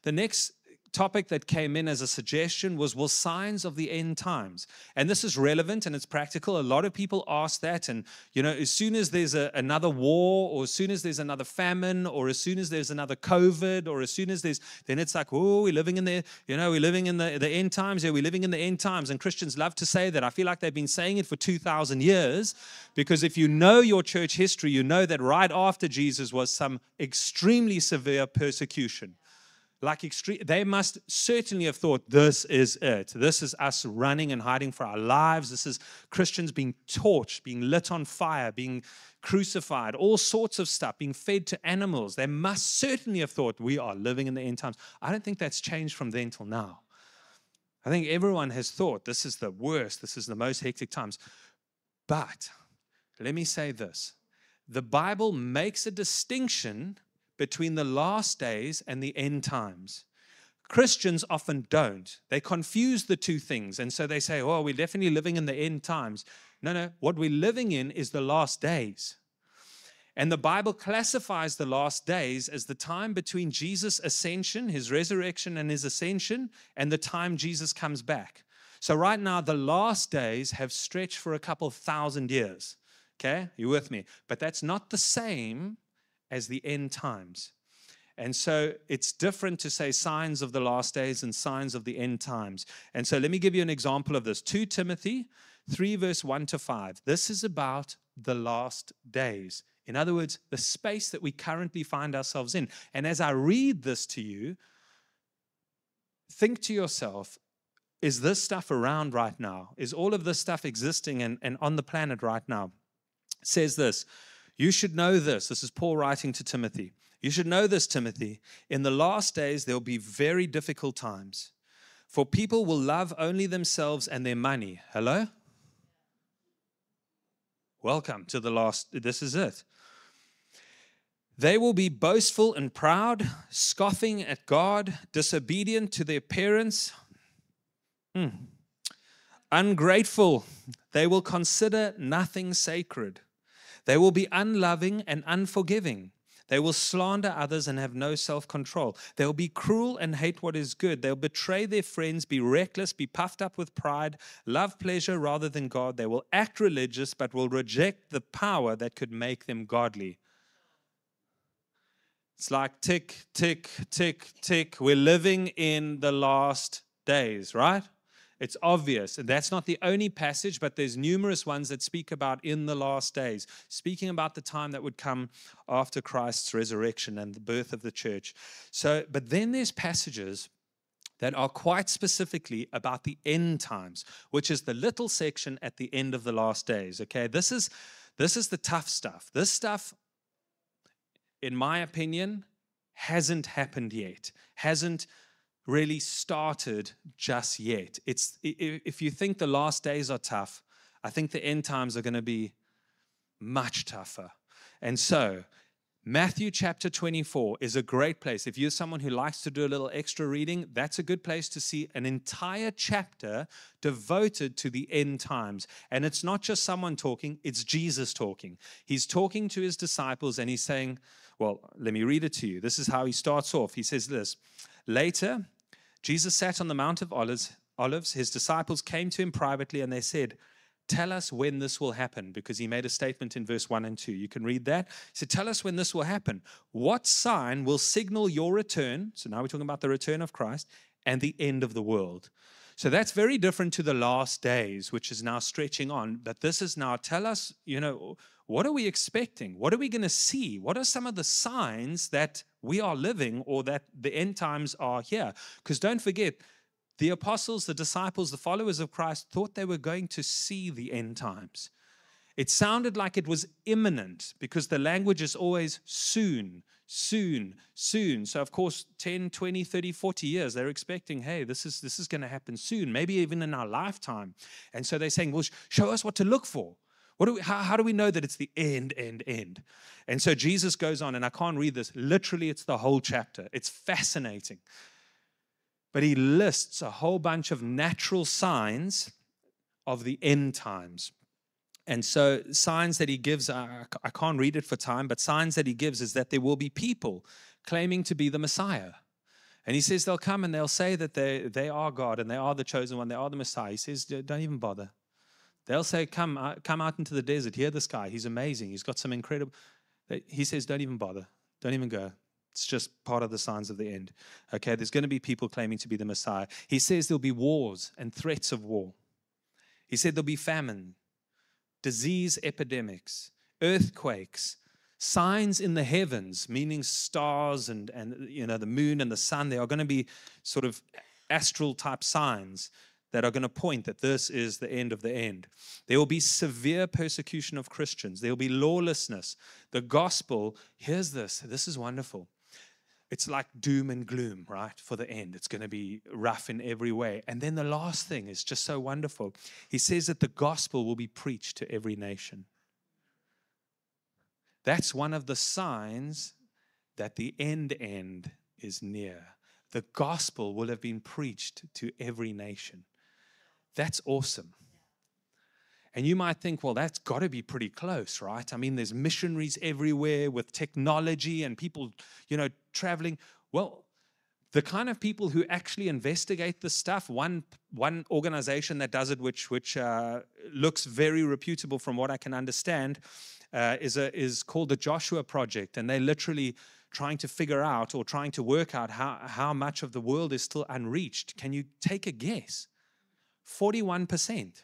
the next topic that came in as a suggestion was, well, signs of the end times. And this is relevant and it's practical. A lot of people ask that. And, as soon as there's another war, or as soon as there's another famine, or as soon as there's another COVID, or as soon as then it's like, oh, we're living in we're living in the end times. Yeah, we're living in the end times. And Christians love to say that. I feel like they've been saying it for 2,000 years, because if you know your church history, you know that right after Jesus was some extremely severe persecution. They must certainly have thought, this is it. This is us running and hiding for our lives. This is Christians being torched, being lit on fire, being crucified, all sorts of stuff, being fed to animals. They must certainly have thought, we are living in the end times. I don't think that's changed from then till now. I think everyone has thought, this is the worst, this is the most hectic times. But let me say this. The Bible makes a distinction between the last days and the end times. Christians often don't. They confuse the two things. And so they say, oh, we're definitely living in the end times. No. What we're living in is the last days. And the Bible classifies the last days as the time between Jesus' ascension, his resurrection and his ascension, and the time Jesus comes back. So right now, the last days have stretched for a couple 1,000 years. Okay? You with me? But that's not the same as the end times. And so it's different to say signs of the last days and signs of the end times. And so let me give you an example of this. 2 Timothy 3 verse 1 to 5. This is about the last days. In other words, the space that we currently find ourselves in. And as I read this to you, think to yourself, is this stuff around right now? Is all of this stuff existing and on the planet right now? It says this, you should know this. This is Paul writing to Timothy. You should know this, Timothy. In the last days, there will be very difficult times. For people will love only themselves and their money. Hello? Welcome to the last. This is it. They will be boastful and proud, scoffing at God, disobedient to their parents, ungrateful. They will consider nothing sacred. They will be unloving and unforgiving. They will slander others and have no self-control. They will be cruel and hate what is good. They'll betray their friends, be reckless, be puffed up with pride, love pleasure rather than God. They will act religious but will reject the power that could make them godly. It's like tick, tick, tick, tick. We're living in the last days, right? It's obvious. And that's not the only passage, but there's numerous ones that speak about in the last days, speaking about the time that would come after Christ's resurrection and the birth of the church. But then there's passages that are quite specifically about the end times, which is the little section at the end of the last days. Okay, this is the tough stuff. This stuff, in my opinion, hasn't happened yet, hasn't really started just yet. If you think the last days are tough, I think the end times are going to be much tougher. And so Matthew chapter 24 is a great place. If you're someone who likes to do a little extra reading, that's a good place to see an entire chapter devoted to the end times. And it's not just someone talking, it's Jesus talking. He's talking to his disciples and he's saying, well, let me read it to you. This is how he starts off. He says this, later, Jesus sat on the Mount of Olives. His disciples came to him privately and they said, tell us when this will happen, because he made a statement in verse 1 and 2. You can read that. He said, tell us when this will happen. What sign will signal your return? So now we're talking about the return of Christ and the end of the world. So that's very different to the last days, which is now stretching on. But this is now, tell us, what are we expecting? What are we going to see? What are some of the signs that we are living or that the end times are here? Because don't forget, the apostles, the disciples, the followers of Christ thought they were going to see the end times. It sounded like it was imminent because the language is always soon, soon, soon. So, of course, 10, 20, 30, 40 years, they're expecting, hey, this is going to happen soon, maybe even in our lifetime. And so they're saying, well, show us what to look for. How do we know that it's the end? And so Jesus goes on, and I can't read this. Literally, it's the whole chapter. It's fascinating. But he lists a whole bunch of natural signs of the end times. And so signs that he gives, I can't read it for time, but signs that he gives is that there will be people claiming to be the Messiah. And he says they'll come and they'll say that they are God and they are the chosen one, they are the Messiah. He says, don't even bother. They'll say, come out into the desert, hear this guy, he's amazing, he's got some incredible. He says, don't even bother, don't even go. It's just part of the signs of the end. Okay, there's going to be people claiming to be the Messiah. He says there'll be wars and threats of war. He said there'll be famine, disease epidemics, earthquakes, signs in the heavens, meaning stars and the moon and the sun. There are going to be sort of astral type signs that are going to point that this is the end of the end. There will be severe persecution of Christians. There will be lawlessness. The gospel, here's this is wonderful. It's like doom and gloom, right, for the end. It's going to be rough in every way. And then the last thing is just so wonderful. He says that the gospel will be preached to every nation. That's one of the signs that the end is near. The gospel will have been preached to every nation. That's awesome. And you might think, well, that's got to be pretty close, right? I mean, there's missionaries everywhere with technology and people, traveling. Well, the kind of people who actually investigate this stuff, one organization that does it, which looks very reputable from what I can understand, is called the Joshua Project. And they're literally trying to figure out or trying to work out how much of the world is still unreached. Can you take a guess? 41%.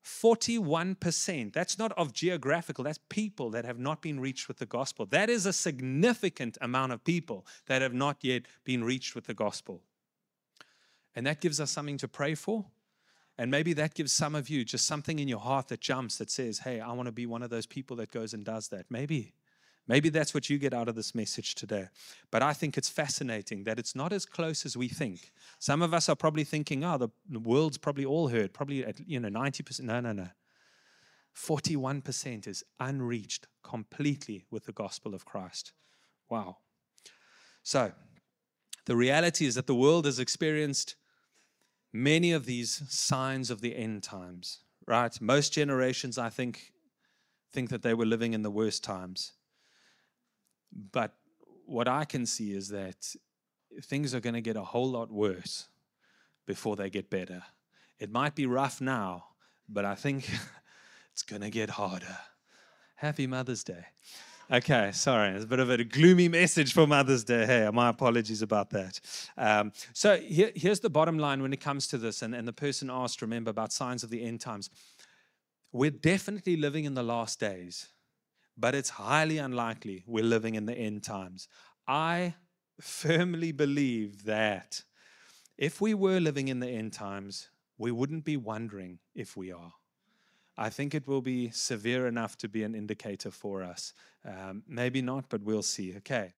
41%. That's not of geographical, that's people that have not been reached with the gospel. That is a significant amount of people that have not yet been reached with the gospel. And that gives us something to pray for. And maybe that gives some of you just something in your heart that jumps, that says, hey, I want to be one of those people that goes and does that. Maybe that's what you get out of this message today. But I think it's fascinating that it's not as close as we think. Some of us are probably thinking, the world's probably all heard, probably at 90%. No. 41% is unreached completely with the gospel of Christ. Wow. So the reality is that the world has experienced many of these signs of the end times, right? Most generations, I think that they were living in the worst times. But what I can see is that things are going to get a whole lot worse before they get better. It might be rough now, but I think it's going to get harder. Happy Mother's Day. Okay, sorry, it's a bit of a gloomy message for Mother's Day. Hey, my apologies about that. So here's the bottom line when it comes to this, and the person asked, remember, about signs of the end times. We're definitely living in the last days, but it's highly unlikely we're living in the end times. I firmly believe that if we were living in the end times, we wouldn't be wondering if we are. I think it will be severe enough to be an indicator for us. Maybe not, but we'll see. Okay.